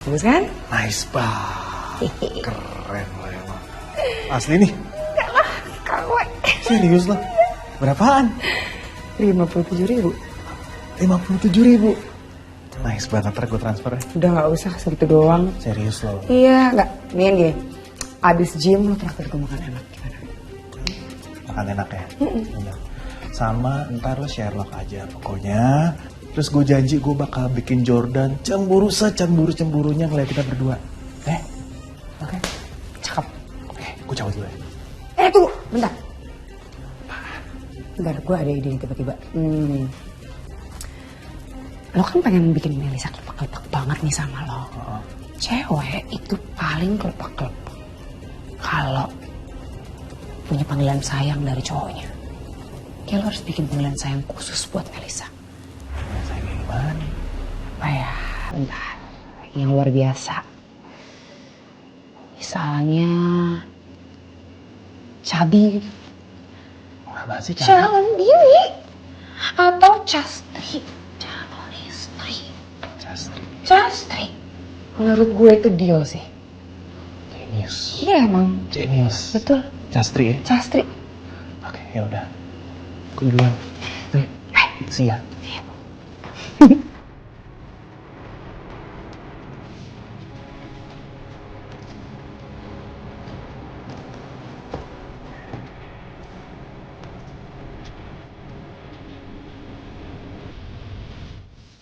Bagus kan? Nice banget. Keren lo emang. Asli nih? Enggak lah, KW. Serius lo? Berapaan? 57.000. 57.000. Nice banget, ntar gue transfer ya. Udah gak usah, segitu doang. Serius lo? Iya, enggak. Nih gini, abis gym lo traktir gue makan enak. Gimana? Makan enak ya? Iya. Sama ntar lo share log aja pokoknya. Terus gue janji gue bakal bikin Jordan cemburu secemburu-cemburunya ngeliat kita berdua. Oke? Cakep. Oke, gue cabut dulu ya. Tunggu, bentar. Bentar, gue ada ide nih tiba-tiba. Lo kan pengen bikin Melisa kelepak-kelepak banget nih sama lo. Cewek itu paling kelepak-kelepak kalau punya panggilan sayang dari cowoknya. Kayak lo harus bikin panggilan sayang khusus buat Melisa. Sayang gimana? Apa ya? Bentar. Yang luar biasa. Misalnya Cabi. Apa sih Calon diri. Atau Castri. Calon istri. Castri. Menurut gue itu deal sih. Genius. Iya emang. Genius. Betul. Castri ya? Castri. Oke, yaudah. Gue duluan. See ya.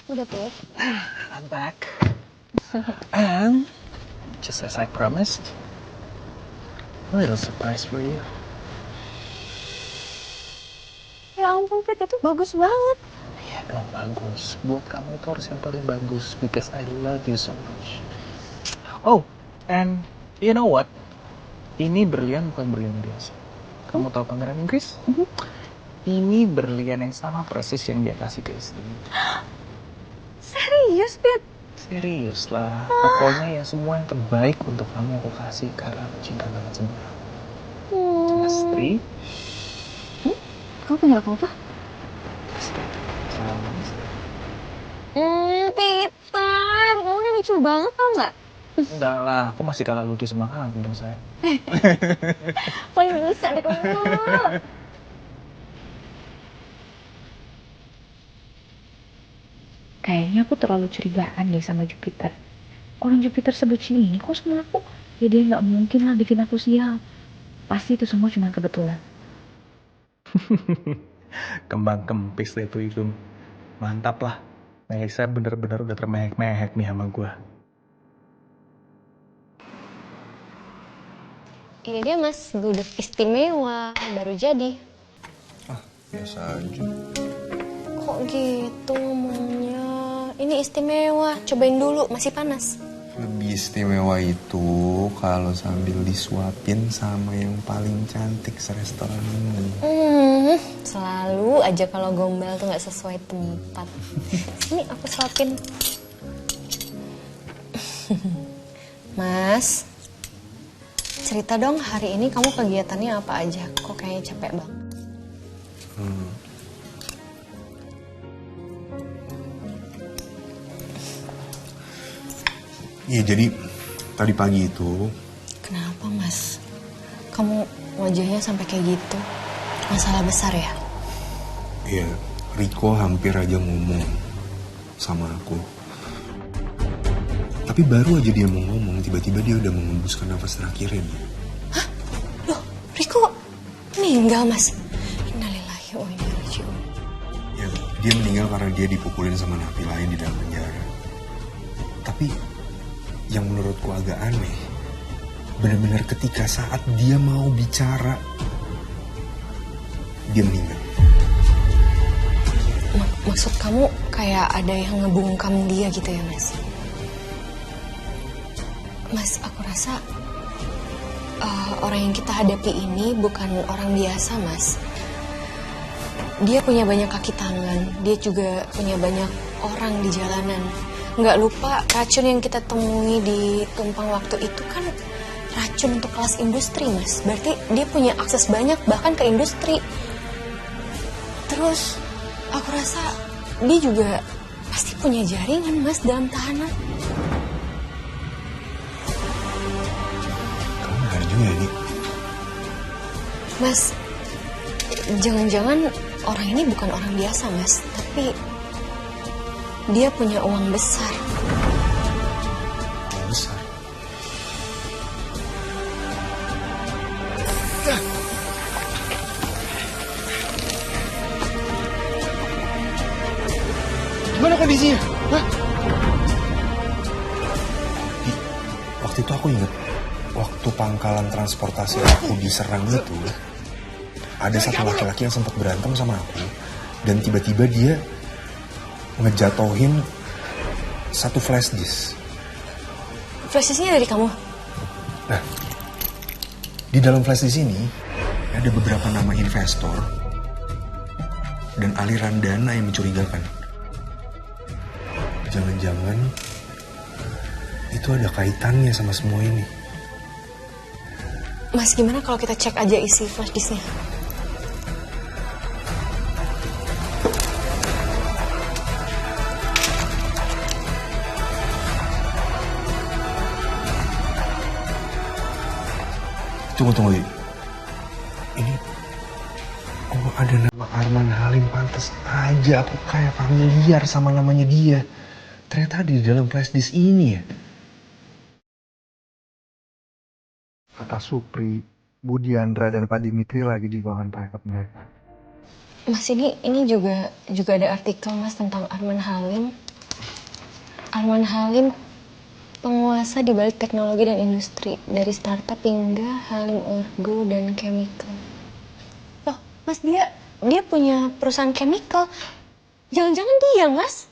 Udah tuh. I'm back. And just as I promised, a little surprise for you. Ya ampun, Fit, itu bagus banget. Iya dong, bagus. Buat kamu itu harus yang paling bagus because I love you so much. Oh, and you know what? Ini berlian bukan berlian biasa. Kamu tahu pangeran Inggris? Ini berlian yang sama persis yang dia kasih ke istrinya. Serius, Fit? Serius lah. Pokoknya ya semua yang terbaik untuk kamu aku kasih karena aku cinta banget sama kamu. Astri. Kamu punya apa? Astri. Sama Astri. Peter, kamu lucu banget tau gak? Enggak lah, aku masih kalah lucu sama kamu dong saya. Paling bisa deh kamu. Kayaknya aku terlalu curigaan deh sama Jupiter. Orang Jupiter sebutin ini kok sama aku? Ya dia gak mungkin lah bikin aku sial. Pasti itu semua cuma kebetulan. Kembang kempis deh itu. Mantap lah. Melisa bener-bener udah termehek-mehek nih sama gue. Ini dia mas, gudeg istimewa, baru jadi. Biasa aja. Kok gitu ngomongnya? Ini istimewa, cobain dulu, masih panas. Lebih istimewa itu kalau sambil disuapin sama yang paling cantik serestoran ini. Selalu aja kalau gombal tuh gak sesuai tempat. Sini aku suapin. Mas, cerita dong hari ini kamu kegiatannya apa aja? Kok kayaknya capek banget? Iya, jadi tadi pagi itu Kenapa mas? Kamu wajahnya sampai kayak gitu? Masalah besar ya? ya Riko hampir aja ngomong sama aku. Tapi baru aja dia mau ngomong, tiba-tiba dia udah mengembuskan nafas terakhirnya. Hah? Loh, Riko meninggal mas? Innalillahi wa inna ilaihi raji'un. Ya, dia meninggal karena dia dipukulin sama napi lain di dalam penjara. Tapi yang menurutku agak aneh, benar-benar ketika saat dia mau bicara, dia meninggal. Maksud kamu kayak ada yang ngebungkam dia gitu ya mas? Mas, aku rasa orang yang kita hadapi ini bukan orang biasa mas. Dia punya banyak kaki tangan, dia juga punya banyak orang di jalanan. Nggak lupa racun yang kita temui di tumpang waktu itu kan racun untuk kelas industri mas. Berarti dia punya akses banyak bahkan ke industri. Terus aku rasa dia juga pasti punya jaringan mas dalam tahanan. Kayaknya ini. Mas, jangan-jangan orang ini bukan orang biasa, Mas. Tapi dia punya uang besar. Yang besar. Gimana kondisinya? Hah? Waktu itu aku inget, waktu pangkalan transportasi aku diserang itu, ada satu laki-laki yang sempat berantem sama aku, dan tiba-tiba dia ngejatohin satu flash disk. Flash disknya dari kamu? Nah, di dalam flash disk ini ada beberapa nama investor dan aliran dana yang mencurigakan. Jangan-jangan itu ada kaitannya sama semua ini. Mas, gimana kalau kita cek aja isi flash disknya? Tunggu. Ini, oh ada nama Arman Halim, pantas aja aku kayak familiar sama namanya dia. Ternyata di dalam flash disk ini ya. Kata Supri, Budiandra dan Pak Dimitri lagi di ruangan private mereka. Mas, ini juga ada artikel, Mas, tentang Arman Halim. Arman Halim penguasa di balik teknologi dan industri, dari startup hingga Halim Orgo dan Chemical. Loh, Mas, dia punya perusahaan chemical. Jangan-jangan dia, Mas?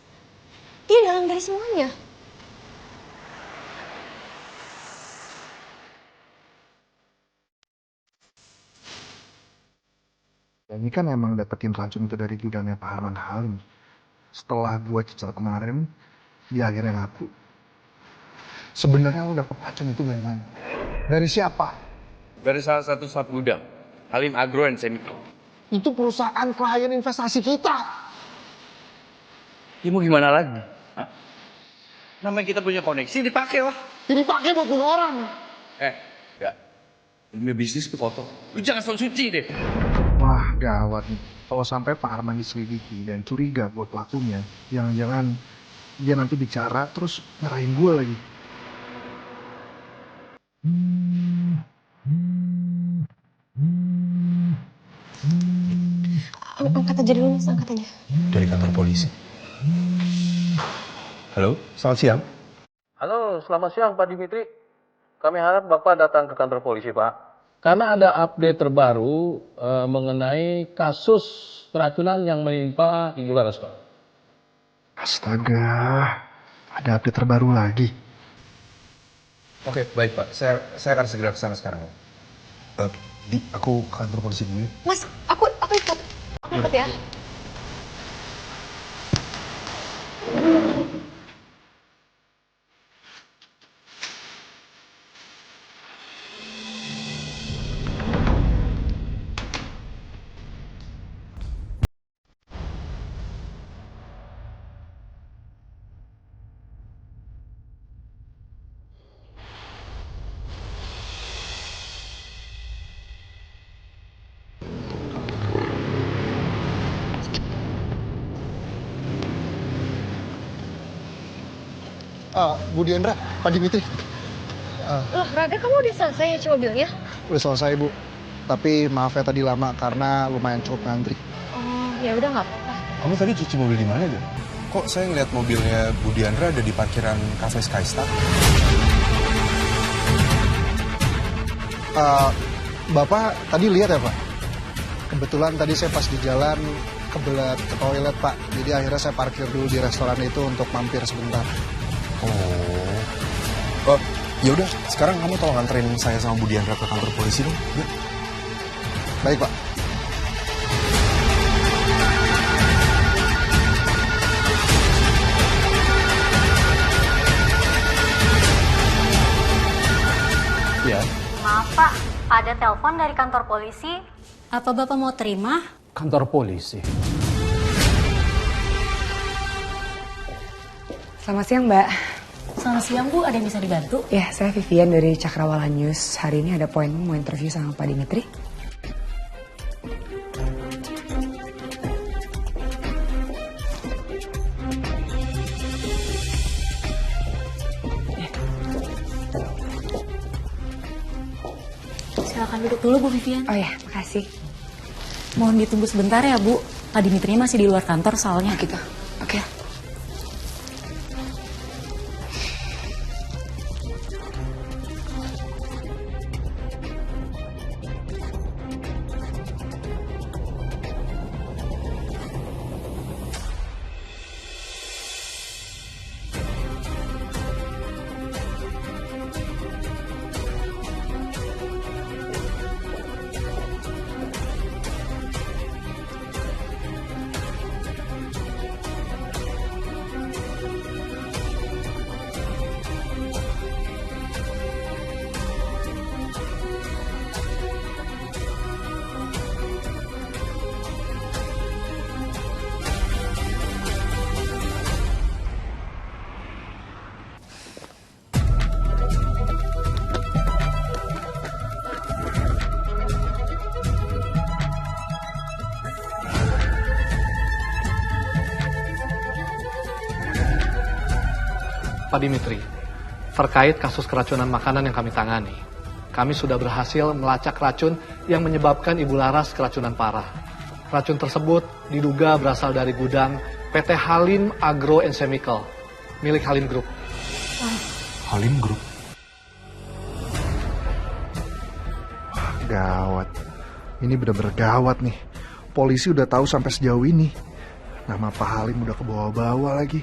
Dia dalam dari semuanya. Dan ini kan emang dapetin racun itu dari gudangnya Pak Arman Halim. Setelah gua cical kemarin, dia akhirnya ngaku. Sebenarnya lu dapet racun itu dari mana? Dari siapa? Dari salah satu sub gudang, Halim Agro and Chemical. Itu perusahaan klien investasi kita. Ya mau gimana lagi? Hah? Namanya kita punya koneksi, dipakai lah. Ini pakai buat bunuh orang. Enggak. Dunia bisnis itu kotor. Lu jangan sok suci deh. Wah, gawat nih. Kalau sampai Pak Arman diselidiki dan curiga buat pelakunya, jangan-jangan dia nanti bicara terus ngerahin gue lagi. Angkat aja dulu, Mas. Angkat aja. Dari kantor polisi. Halo, selamat siang. Halo, selamat siang Pak Dimitri. Kami harap Bapak datang ke kantor polisi, Pak. Karena ada update terbaru mengenai kasus keracunan yang menimpa Ibu Laras, Pak. Astaga, ada update terbaru lagi. Oke, baik Pak. Saya akan segera ke sana sekarang. Di, aku ke kantor polisi dulu. Mas, aku ikut. Aku ikut ya. Budiandra, Pak Dimitri. Loh, Raga, kamu udah selesai nyuci mobilnya? Udah selesai, Bu. Tapi maaf ya tadi lama karena lumayan cukup ngantri. Oh, ya udah nggak apa-apa. Kamu tadi cuci mobil di mana, Jan? Kok saya ngeliat mobilnya Budiandra ada di parkiran Cafe Skystar? Bapak tadi lihat ya, Pak? Kebetulan tadi saya pas di jalan kebelet ke toilet, Pak. Jadi akhirnya saya parkir dulu di restoran itu untuk mampir sebentar. Oh, ya udah. Sekarang kamu tolong anterin saya sama Budiandra ke kantor polisi dong. Yuk. Baik, Pak. Ya. Maaf Pak, ada telepon dari kantor polisi. Apa Bapak mau terima? Kantor polisi. Selamat siang, Mbak. Selamat siang Bu, ada yang bisa dibantu? Ya, saya Vivian dari Cakrawala News. Hari ini ada poin mau interview sama Pak Dimitri. Silakan duduk dulu Bu Vivian. Oh ya, makasih. Mohon ditunggu sebentar ya Bu. Pak Dimitri masih di luar kantor soalnya. Gitu. Oke. Pak Dimitri, terkait kasus keracunan makanan yang kami tangani, kami sudah berhasil melacak racun yang menyebabkan Ibu Laras keracunan parah. Racun tersebut diduga berasal dari gudang PT Halim Agro and Chemical, milik Halim Group. Halim Group? Gawat. Ini bener-bener gawat nih. Polisi udah tahu sampai sejauh ini. Nama Pak Halim udah kebawa-bawa lagi.